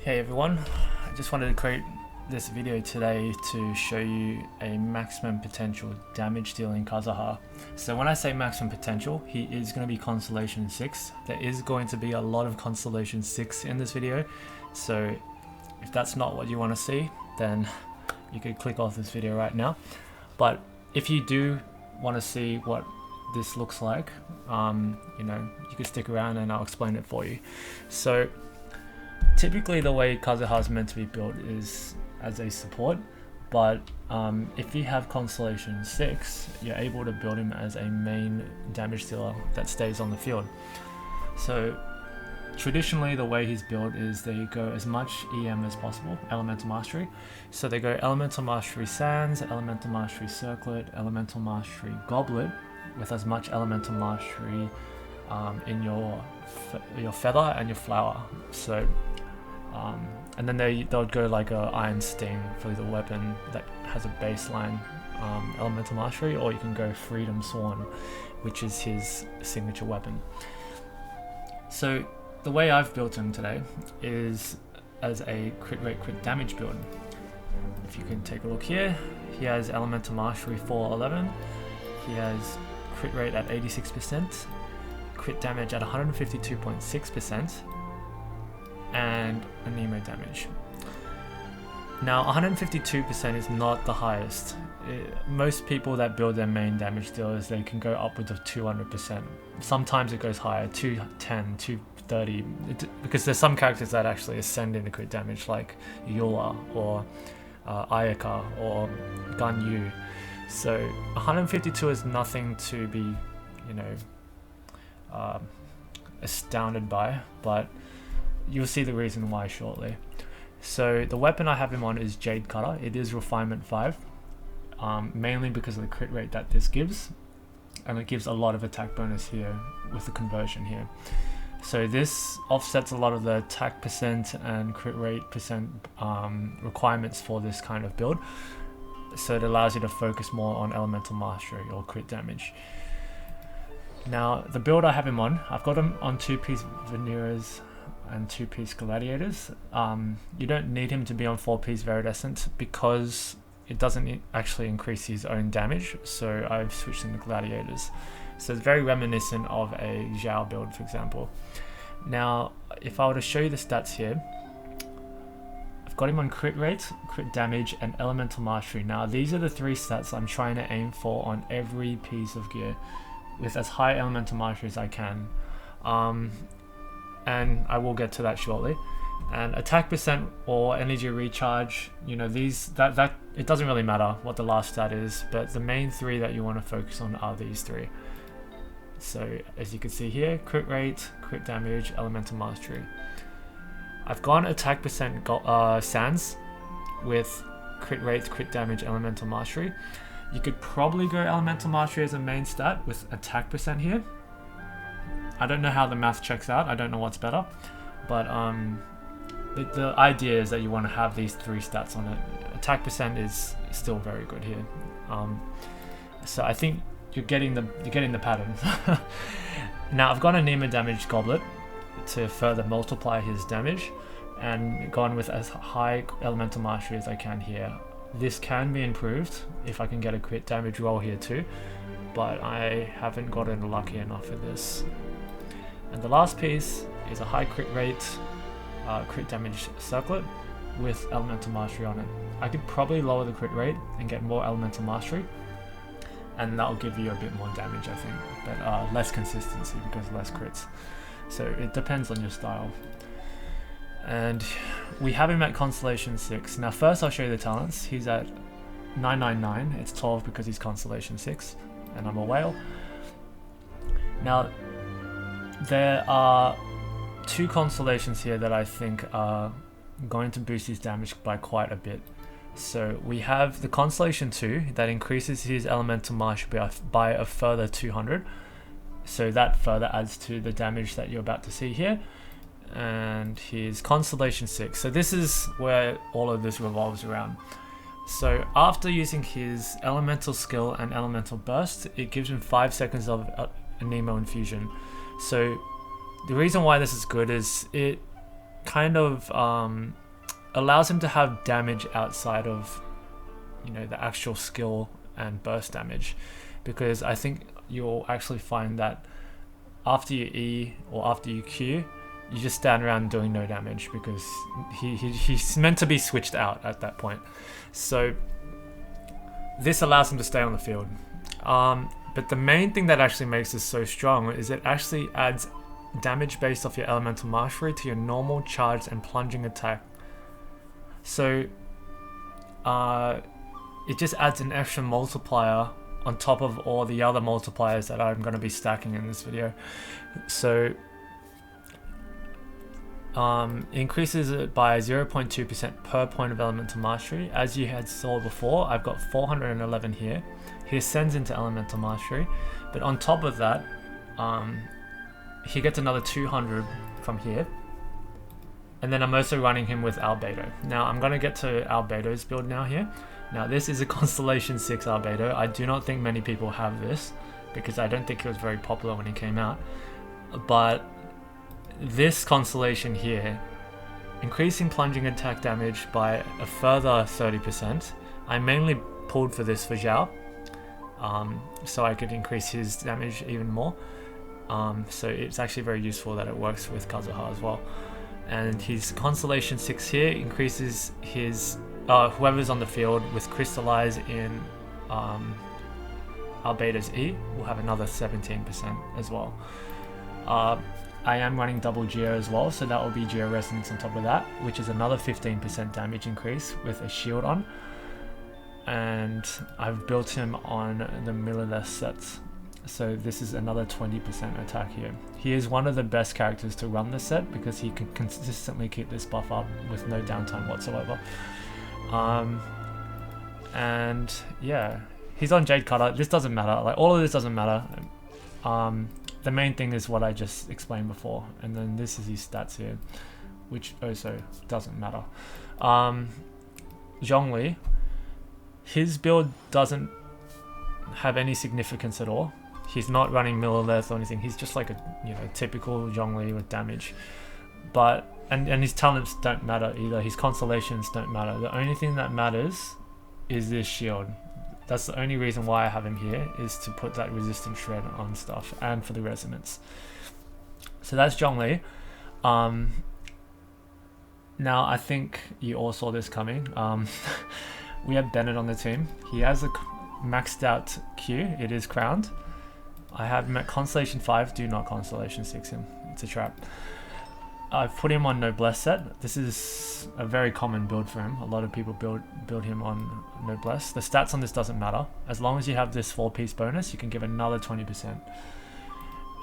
Hey everyone, I just wanted to create this video today to show you a maximum potential damage dealing Kazuha. So when I say maximum potential, he is going to be Constellation 6. There is going to be a lot of Constellation 6 in this video, so if that's not what you want to see, then you could click off this video right now. But if you do want to see what this looks like, you could stick around and I'll explain it for you. So typically the way Kazuha is meant to be built is as a support, but if you have Constellation 6, you're able to build him as a main damage dealer that stays on the field. So traditionally the way he's built is they go as much EM as possible, Elemental Mastery. So they go Elemental Mastery Sands, Elemental Mastery Circlet, Elemental Mastery Goblet, with as much Elemental Mastery in your feather and your flower. So and then they'll go like a Iron Sting for the weapon that has a baseline Elemental Mastery, or you can go Freedom Sworn, which is his signature weapon. So the way I've built him today is as a crit rate, crit damage build. If you can take a look here, he has Elemental Mastery 411, he has crit rate at 86%, crit damage at 152.6%, and a Nemo damage. Now 152% is not the highest. Most people that build their main damage dealers, they can go upwards of 200%. Sometimes it goes higher, 210, 230, because there's some characters that actually ascend into crit damage, like Eula or Ayaka or Ganyu. So 152 is nothing to be, astounded by, but you'll see the reason why shortly. So the weapon I have him on is Jade Cutter. It is Refinement 5, mainly because of the crit rate that this gives, and it gives a lot of attack bonus here with the conversion here. So this offsets a lot of the attack percent and crit rate percent requirements for this kind of build. So it allows you to focus more on Elemental Mastery or crit damage. Now the build I have him on, I've got him on 2-piece Veneras and 2-piece Gladiators. You don't need him to be on 4-piece Viridescent because it doesn't actually increase his own damage, so I've switched him to Gladiators. So it's very reminiscent of a Zhao build, for example. Now if I were to show you the stats here, I've got him on crit rate, crit damage, and Elemental Mastery. Now these are the 3 stats I'm trying to aim for on every piece of gear, with as high Elemental Mastery as I can. And I will get to that shortly. And attack percent or energy recharge, that it doesn't really matter what the last stat is, but the main 3 that you want to focus on are these 3. So as you can see here, crit rate, crit damage, Elemental Mastery. I've gone attack percent Sands with crit rate, crit damage, Elemental Mastery. You could probably go Elemental Mastery as a main stat with attack percent here. I don't know how the math checks out, I don't know what's better, but the idea is that you want to have these 3 stats on it. Attack percent is still very good here. So I think you're getting the pattern. Now I've got a Nemo damage Goblet to further multiply his damage, and gone with as high Elemental Mastery as I can here. This can be improved if I can get a crit damage roll here too, but I haven't gotten lucky enough with this. And the last piece is a high crit rate, crit damage Circlet with Elemental Mastery on it. I could probably lower the crit rate and get more Elemental Mastery, and that'll give you a bit more damage, I think, but less consistency because less crits. So it depends on your style. And we have him at Constellation 6. Now first I'll show you the talents. He's at 999, it's 12 because he's Constellation 6, and I'm a whale. Now there are 2 constellations here that I think are going to boost his damage by quite a bit. So we have the Constellation 2 that increases his Elemental Mastery by a further 200. So that further adds to the damage that you're about to see here. And his Constellation 6. So this is where all of this revolves around. So after using his Elemental Skill and Elemental Burst, it gives him 5 seconds of a Nemo Infusion. So the reason why this is good is it kind of allows him to have damage outside of, you know, the actual skill and burst damage, because I think you'll actually find that after you E or after you Q, you just stand around doing no damage because he's meant to be switched out at that point. So this allows him to stay on the field. But the main thing that actually makes this so strong is it actually adds damage based off your elemental mastery to your normal, charged, and plunging attack. So it just adds an extra multiplier on top of all the other multipliers that I'm going to be stacking in this video. So increases it by 0.2% per point of elemental mastery. As you had saw before, I've got 411 here. He ascends into elemental mastery, but on top of that, he gets another 200 from here. And then I'm also running him with Albedo. Now I'm going to get to Albedo's build now here. Now this is a Constellation 6 Albedo. I do not think many people have this because I don't think it was very popular when it came out. But this constellation here, increasing plunging attack damage by a further 30%. I mainly pulled for this for Zhao, so I could increase his damage even more. So it's actually very useful that it works with Kazuha as well. And his Constellation 6 here increases his whoever's on the field with Crystallize in Albedo's E will have another 17% as well. I am running double Geo as well, so that will be Geo Resonance on top of that, which is another 15% damage increase with a shield on. And I've built him on the Mililess sets, so this is another 20% attack here. He is one of the best characters to run this set because he can consistently keep this buff up with no downtime whatsoever. And yeah, he's on Jade Cutter. This doesn't matter, like all of this doesn't matter. The main thing is what I just explained before, and then this is his stats here, which also doesn't matter. Zhongli, his build doesn't have any significance at all. He's not running Millilith or anything. He's just like a typical Zhongli with damage. But and his talents don't matter either. His constellations don't matter. The only thing that matters is this shield. That's the only reason why I have him here, is to put that resistance shred on stuff and for the resonance. So that's Zhongli. Now I think you all saw this coming. We have Bennett on the team. He has a maxed out Q. It is crowned. I have Constellation 5. Do not Constellation 6 him. It's a trap. I've put him on Noblesse set. This is a very common build for him. A lot of people build him on Noblesse. The stats on this doesn't matter. As long as you have this 4-piece bonus, you can give another 20%.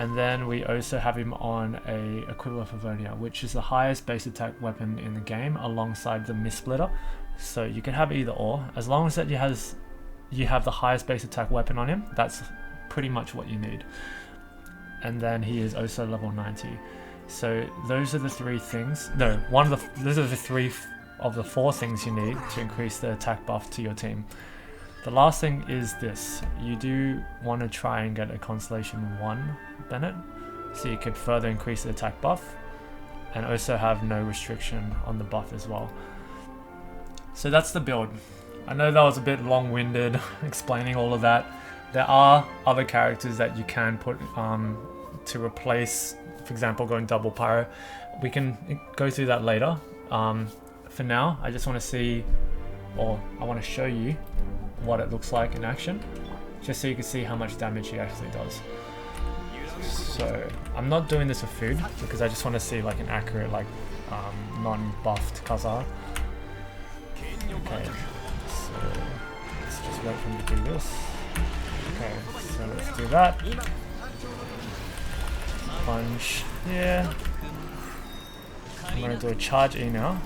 And then we also have him on a Equivalent of Avonia, which is the highest base attack weapon in the game alongside the Mist Splitter. So you can have either or. As long as that you have the highest base attack weapon on him, that's pretty much what you need. And then he is also level 90. So those are the three things. No, those are the three of the four things you need to increase the attack buff to your team. The last thing is this. You do want to try and get a Constellation 1 Bennett, so you could further increase the attack buff and also have no restriction on the buff as well. So that's the build. I know that was a bit long-winded explaining all of that. There are other characters that you can put to replace, for example, going double pyro. We can go through that later. For now, I just want to see, or I want to show you what it looks like in action, just so you can see how much damage he actually does. So I'm not doing this with food because I just want to see like an accurate, like non-buffed Kazuha. Okay, so let's just wait for him to do this. Okay, so let's do that. Plunge here. I'm going to do a charge E now.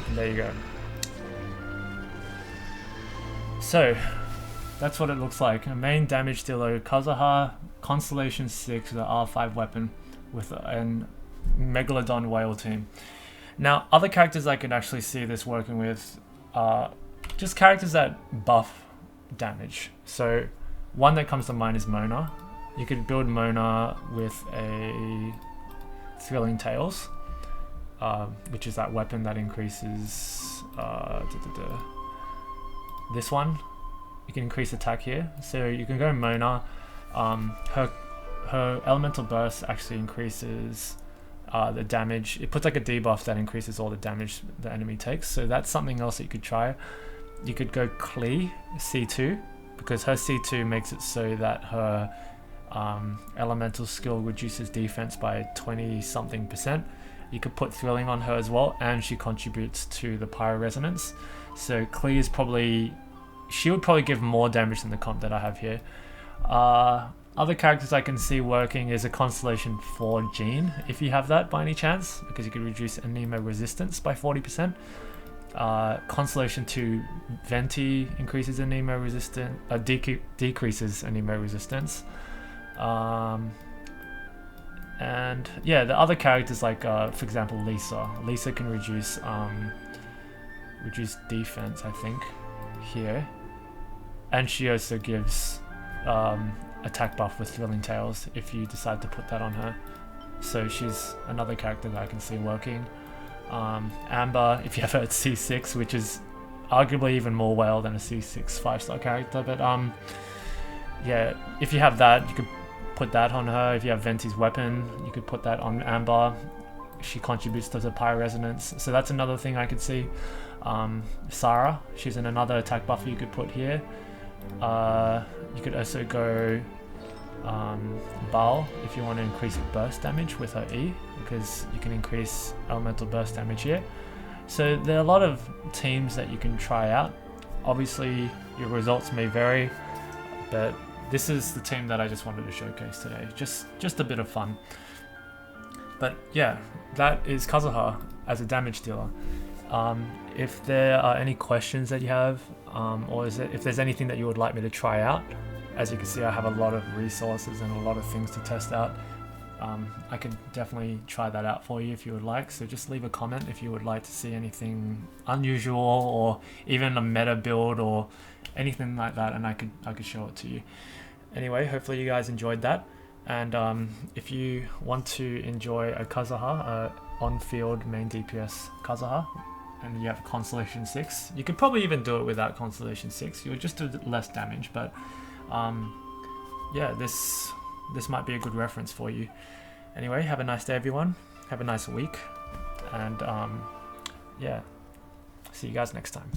And there you go. So that's what it looks like. A main damage dealer, Kazuha, Constellation 6, the R5 weapon with an Megalodon whale team. Now, other characters I can actually see this working with are just characters that buff damage. So one that comes to mind is Mona. You could build Mona with a Thrilling Tales, which is that weapon that increases this one. You can increase attack here, so you can go Mona. Her elemental burst actually increases the damage. It puts like a debuff that increases all the damage the enemy takes, so that's something else that you could try. You could go Klee C2, because her C2 makes it so that her elemental skill reduces defense by 20-something%. You could put Thrilling on her as well, and she contributes to the Pyro Resonance. So Klee is probably, she would probably give more damage than the comp that I have here. Other characters I can see working is a Constellation 4 Jean, if you have that by any chance, because you could reduce Anemo resistance by 40%. Constellation 2 Venti increases Anemo resistance, decreases Anemo resistance. And yeah, the other characters like, for example, Lisa. Lisa can reduce defense, I think, here. And she also gives attack buff with Thrilling Tales if you decide to put that on her. So she's another character that I can see working. Amber, if you have her at C6, which is arguably even more well than a C6 5-star character, but yeah, if you have that, you could put that on her. If you have Venti's weapon, you could put that on Amber. She contributes to the Pyro Resonance, so that's another thing I could see. Sarah, she's in another attack buffer you could put here. You could also go Baal if you want to increase burst damage with her E, because you can increase elemental burst damage here. So there are a lot of teams that you can try out. Obviously your results may vary, but this is the team that I just wanted to showcase today. Just a bit of fun. But yeah, that is Kazuha as a damage dealer. If there are any questions that you have, or if there's anything that you would like me to try out, as you can see I have a lot of resources and a lot of things to test out. I could definitely try that out for you if you would like, so just leave a comment if you would like to see anything unusual or even a meta build or anything like that, and I could show it to you. Anyway, hopefully you guys enjoyed that, and if you want to enjoy a Kazuha, on-field main DPS Kazuha, and you have Constellation 6, you could probably even do it without Constellation 6, you would just do less damage, but yeah, this might be a good reference for you. Anyway, have a nice day everyone, have a nice week, and yeah, see you guys next time.